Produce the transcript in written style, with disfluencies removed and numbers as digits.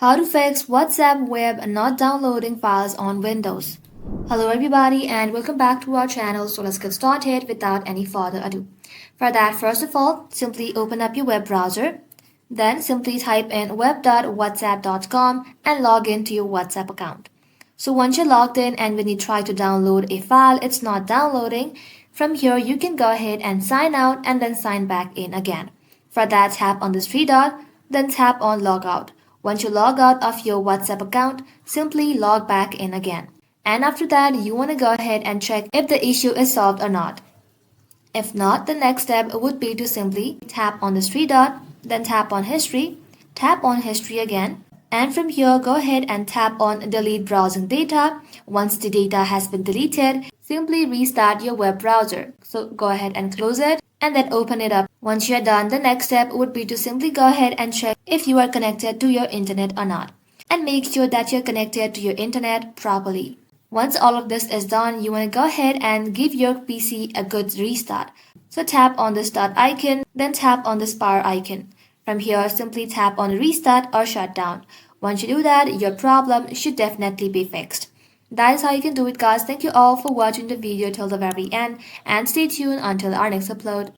How to fix WhatsApp web not downloading files on Windows. Hello everybody and welcome back to our channel. So let's get started without any further ado. For that, first of all, simply open up your web browser. Then simply type in web.whatsapp.com and log into your WhatsApp account. So once you're logged in and when you try to download a file, it's not downloading. From here, you can go ahead and sign out and then sign back in again. For that, tap on this three dot, then tap on logout. Once you log out of your WhatsApp account, simply log back in again. And after that, you want to go ahead and check if the issue is solved or not. If not, the next step would be to simply tap on this three dot, then tap on history again. And from here, go ahead and tap on delete browsing data. Once the data has been deleted, simply restart your web browser. So go ahead and close it and then open it up. Once you're done, the next step would be to simply go ahead and check if you are connected to your internet or not. And make sure that you're connected to your internet properly. Once all of this is done, you want to go ahead and give your PC a good restart. So tap on the start icon, then tap on this power icon. From here, simply tap on restart or shutdown. Once you do that, your problem should definitely be fixed. That is how you can do it, guys. Thank you all for watching the video till the very end and stay tuned until our next upload.